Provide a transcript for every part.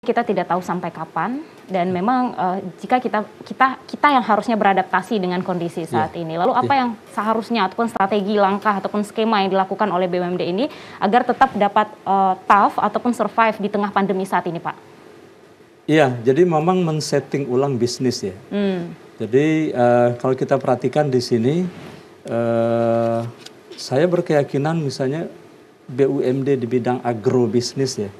kita tidak tahu sampai kapan, dan memang jika kita yang harusnya beradaptasi dengan kondisi saat ini. Lalu apa yang seharusnya ataupun strategi, langkah ataupun skema yang dilakukan oleh BUMD ini agar tetap dapat tough ataupun survive di tengah pandemi saat ini, Pak? Iya, jadi memang men-setting ulang bisnis ya. Jadi kalau kita perhatikan di sini, saya berkeyakinan misalnya BUMD di bidang agrobisnis ya.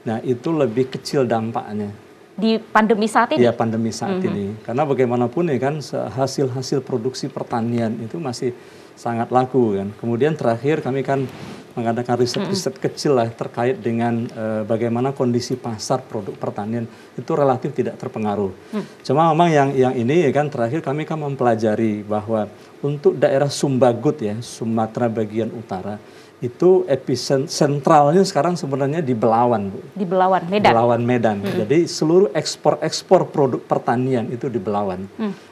Nah, itu lebih kecil dampaknya. Di pandemi saat ini? Iya, pandemi saat ini. Karena bagaimanapun ya kan, hasil-hasil produksi pertanian itu masih sangat laku kan. Kemudian terakhir kami kan mengadakan riset-riset kecil lah terkait dengan bagaimana kondisi pasar produk pertanian itu relatif tidak terpengaruh. Cuma memang yang ini ya kan, terakhir kami kan mempelajari bahwa untuk daerah Sumbagut ya, Sumatera bagian utara, itu episentralnya sekarang sebenarnya di Belawan, Bu. Di Belawan, Medan? Belawan, Medan. Jadi seluruh ekspor produk pertanian itu di Belawan.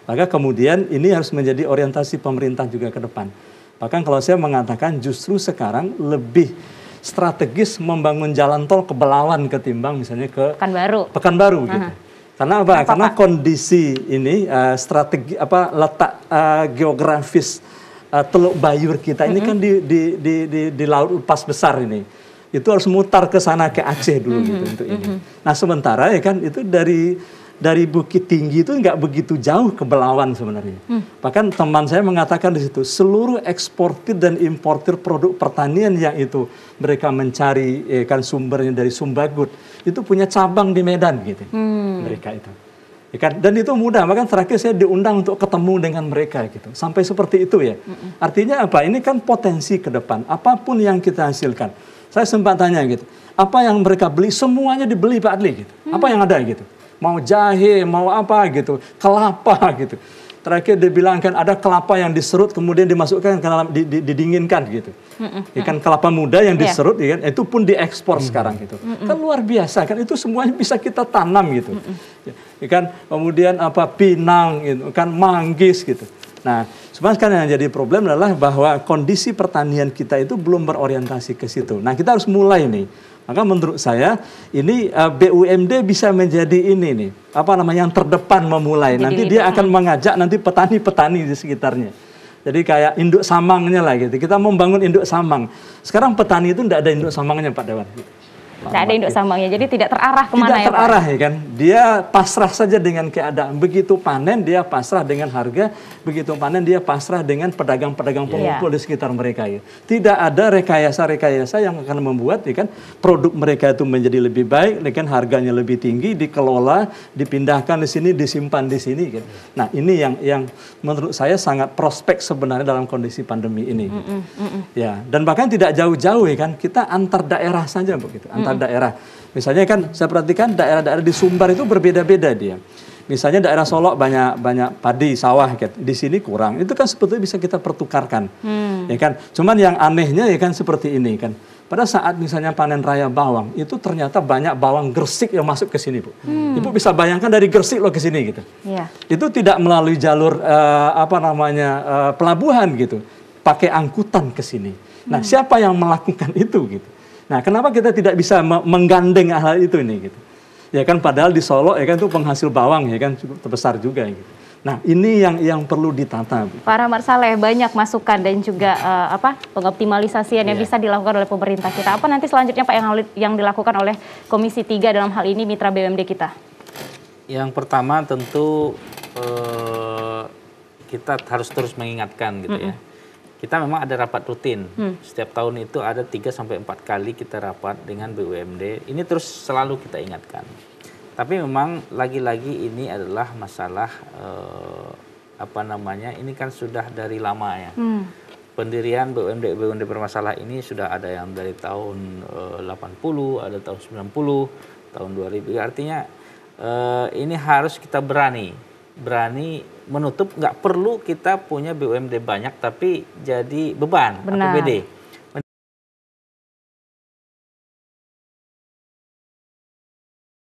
Maka kemudian ini harus menjadi orientasi pemerintah juga ke depan. Bahkan kalau saya mengatakan justru sekarang lebih strategis membangun jalan tol ke Belawan ketimbang misalnya ke Pekanbaru gitu. Karena apa? Karena kondisi ini strategi letak geografis Teluk Bayur kita ini kan di laut lepas besar ini, itu harus mutar ke sana ke Aceh dulu gitu untuk ini. Nah sementara ya kan itu dari Bukit Tinggi itu nggak begitu jauh ke Belawan sebenarnya. Bahkan teman saya mengatakan di situ seluruh eksportir dan importir produk pertanian yang itu mereka mencari kan sumbernya dari Sumbagut itu punya cabang di Medan gitu mereka itu. Ya kan? Dan itu mudah, makanya terakhir saya diundang untuk ketemu dengan mereka gitu. Sampai seperti itu ya. Artinya apa? Ini kan potensi ke depan. Apapun yang kita hasilkan. Saya sempat tanya gitu. Apa yang mereka beli? Semuanya dibeli Pak Adli gitu. Apa yang ada gitu? Mau jahe, mau apa gitu. Kelapa gitu. Terakhir dibilang kan ada kelapa yang diserut kemudian dimasukkan ke dalam didinginkan gitu. Ya kan kelapa muda yang diserut ya kan, itu pun diekspor sekarang gitu. Kan luar biasa kan, itu semuanya bisa kita tanam gitu. Ya kan kemudian apa pinang gitu kan, manggis gitu. Nah, sebenarnya yang jadi problem adalah bahwa kondisi pertanian kita itu belum berorientasi ke situ. Nah, kita harus mulai nih. Maka menurut saya ini BUMD bisa menjadi ini nih, yang terdepan memulai. Jadi nanti dia akan mengajak nanti petani-petani di sekitarnya. Jadi kayak induk samangnya lah gitu. Kita membangun induk samang. Sekarang petani itu tidak ada induk samangnya Pak Dewan. Tidak ada induk samangnya, jadi tidak terarah kemana tidak terarah ya kan. Dia pasrah saja dengan keadaan. Begitu panen dia pasrah dengan harga, begitu panen dia pasrah dengan pedagang-pedagang pengumpul di sekitar mereka ya. Tidak ada rekayasa-rekayasa yang akan membuat ya kan produk mereka itu menjadi lebih baik, ya kan harganya lebih tinggi, dikelola, dipindahkan di sini, disimpan di sini kan. Nah, ini yang menurut saya sangat prospek sebenarnya dalam kondisi pandemi ini. Ya, dan bahkan tidak jauh-jauh ya kan, kita antar daerah saja begitu. Daerah. Misalnya kan saya perhatikan daerah-daerah di Sumbar itu berbeda-beda dia. Misalnya daerah Solok banyak padi, sawah gitu. Di sini kurang. Itu kan sebetulnya bisa kita pertukarkan. Ya kan? Cuman yang anehnya ya kan seperti ini kan. Pada saat misalnya panen raya bawang, itu ternyata banyak bawang Gresik yang masuk ke sini, Bu. Ibu bisa bayangkan dari Gresik loh ke sini gitu. Itu tidak melalui jalur pelabuhan gitu. Pakai angkutan ke sini. Nah, siapa yang melakukan itu gitu? Nah, kenapa kita tidak bisa menggandeng hal itu ini gitu? Ya kan padahal di Solo ya kan itu penghasil bawang ya kan cukup terbesar juga gitu. Nah, ini yang perlu ditata. Pak Rahmat Saleh, banyak masukan dan juga pengoptimalisasian yang bisa dilakukan oleh pemerintah kita. Apa nanti selanjutnya Pak yang dilakukan oleh Komisi 3 dalam hal ini mitra BUMD kita? Yang pertama tentu kita harus terus mengingatkan gitu ya. Kita memang ada rapat rutin. Setiap tahun itu ada 3-4 kali kita rapat dengan BUMD. Ini terus selalu kita ingatkan. Tapi memang lagi-lagi ini adalah masalah ini kan sudah dari lama ya. Pendirian BUMD bermasalah ini sudah ada yang dari tahun 80, ada tahun 90, tahun 2000. Artinya ini harus kita berani menutup, nggak perlu kita punya BUMD banyak tapi jadi beban APBD.